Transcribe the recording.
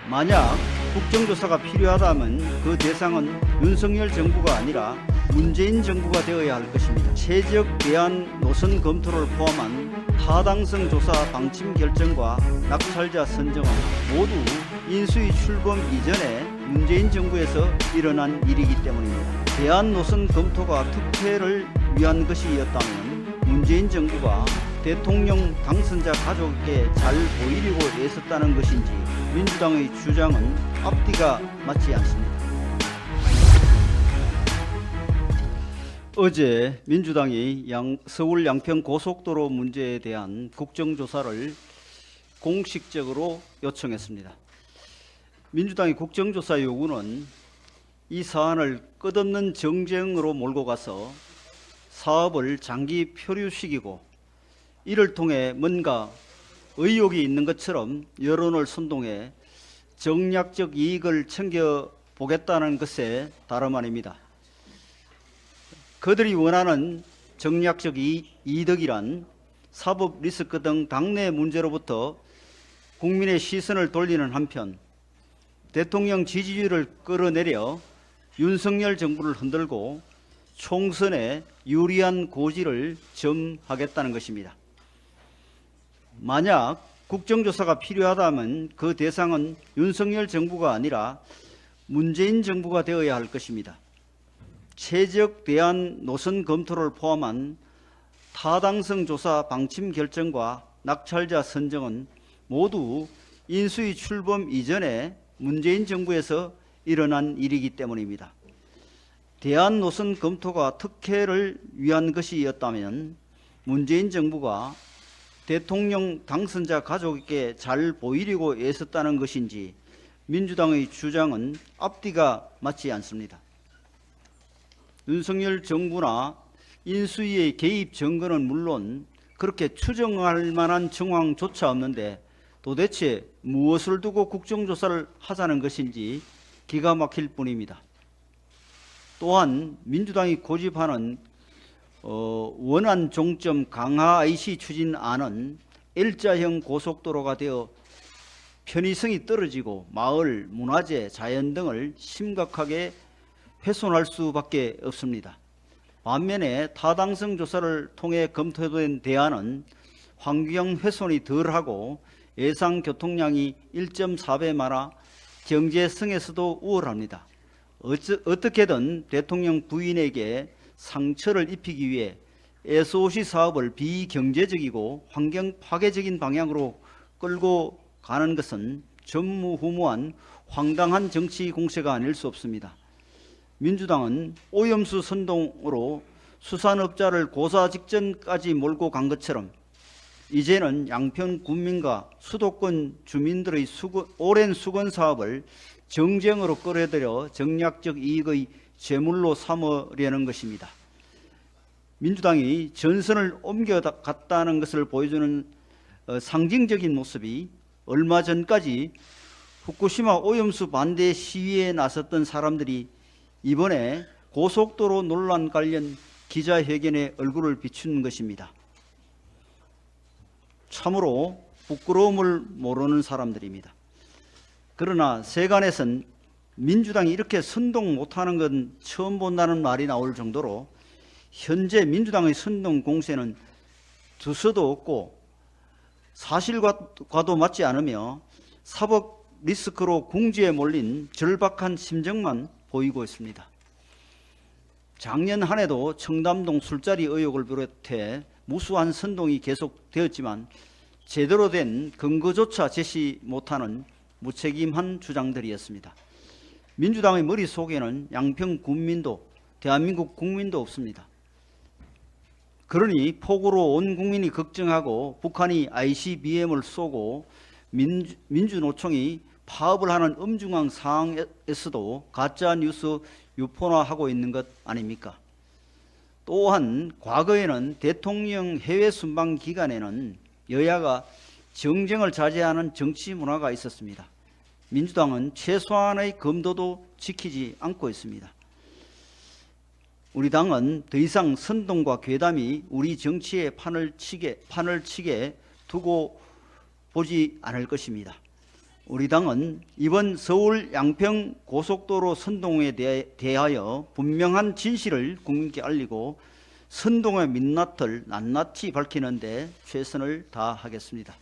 만약 국정조사가 필요하다면 그 대상은 윤석열 정부가 아니라 문재인 정부가 되어야 할 것입니다. 최적 대안 노선 검토를 포함한 타당성 조사 방침 결정과 낙찰자 선정은 모두 인수위 출범 이전에 문재인 정부에서 일어난 일이기 때문입니다. 대안 노선 검토가 특혜를 위한 것이었다면 문재인 정부가 대통령 당선자 가족에게 잘 보이려고 애썼다는 것인지 민주당의 주장은 앞뒤가 맞지 않습니다. 어제 민주당이 서울 양평 고속도로 문제에 대한 국정조사를 공식적으로 요청했습니다. 민주당의 국정조사 요구는 이 사안을 끝없는 정쟁으로 몰고 가서 사업을 장기 표류시키고 이를 통해 뭔가 의혹이 있는 것처럼 여론을 선동해 정략적 이익을 챙겨보겠다는 것에 다름 아닙니다. 그들이 원하는 정략적 이득이란 사법 리스크 등 당내 문제로부터 국민의 시선을 돌리는 한편 대통령 지지율을 끌어내려 윤석열 정부를 흔들고 총선에 유리한 고지를 점하겠다는 것입니다. 만약 국정조사가 필요하다면 그 대상은 윤석열 정부가 아니라 문재인 정부가 되어야 할 것입니다. 최적 대안 노선 검토를 포함한 타당성 조사 방침 결정과 낙찰자 선정은 모두 인수위 출범 이전에 문재인 정부에서 일어난 일이기 때문입니다. 대안 노선 검토가 특혜를 위한 것이었다면 문재인 정부가 대통령 당선자 가족에게 잘 보이려고 애썼다는 것인지 민주당의 주장은 앞뒤가 맞지 않습니다. 윤석열 정부나 인수위의 개입 증거는 물론 그렇게 추정할 만한 정황조차 없는데 도대체 무엇을 두고 국정조사를 하자는 것인지 기가 막힐 뿐입니다. 또한 민주당이 고집하는 원안 종점 강화 IC 추진안은 L자형 고속도로가 되어 편의성이 떨어지고 마을, 문화재, 자연 등을 심각하게 훼손할 수밖에 없습니다. 반면에 타당성 조사를 통해 검토된 대안은 환경 훼손이 덜하고 예상 교통량이 1.4배 많아 경제성에서도 우월합니다. 어떻게든 대통령 부인에게 상처를 입히기 위해 SOC 사업을 비경제적이고 환경 파괴적인 방향으로 끌고 가는 것은 전무후무한 황당한 정치 공세가 아닐 수 없습니다. 민주당은 오염수 선동으로 수산업자를 고사 직전까지 몰고 간 것처럼 이제는 양평 군민과 수도권 주민들의 오랜 수건 사업을 정쟁으로 끌어들여 정략적 이익의 제물로 삼으려는 것입니다. 민주당이 전선을 옮겨갔다는 것을 보여주는 상징적인 모습이 얼마 전까지 후쿠시마 오염수 반대 시위에 나섰던 사람들이 이번에 고속도로 논란 관련 기자회견에 얼굴을 비춘 것입니다. 참으로 부끄러움을 모르는 사람들입니다. 그러나 세간에선 민주당이 이렇게 선동 못하는 건 처음 본다는 말이 나올 정도로 현재 민주당의 선동 공세는 두서도 없고 사실과도 맞지 않으며 사법 리스크로 궁지에 몰린 절박한 심정만 보이고 있습니다. 작년 한 해도 청담동 술자리 의혹을 비롯해 무수한 선동이 계속되었지만 제대로 된 근거조차 제시 못하는 무책임한 주장들이었습니다. 민주당의 머릿속에는 양평 군민도 대한민국 국민도 없습니다. 그러니 폭우로 온 국민이 걱정하고 북한이 ICBM을 쏘고 민주노총이 파업을 하는 엄중한 상황에서도 가짜뉴스 유포화하고 있는 것 아닙니까? 또한 과거에는 대통령 해외 순방 기간에는 여야가 정쟁을 자제하는 정치 문화가 있었습니다. 민주당은 최소한의 검도도 지키지 않고 있습니다. 우리 당은 더 이상 선동과 괴담이 우리 정치의 판을 치게 두고 보지 않을 것입니다. 우리 당은 이번 서울 양평 고속도로 선동에 대하여 분명한 진실을 국민께 알리고 선동의 민낯을 낱낱이 밝히는 데 최선을 다하겠습니다.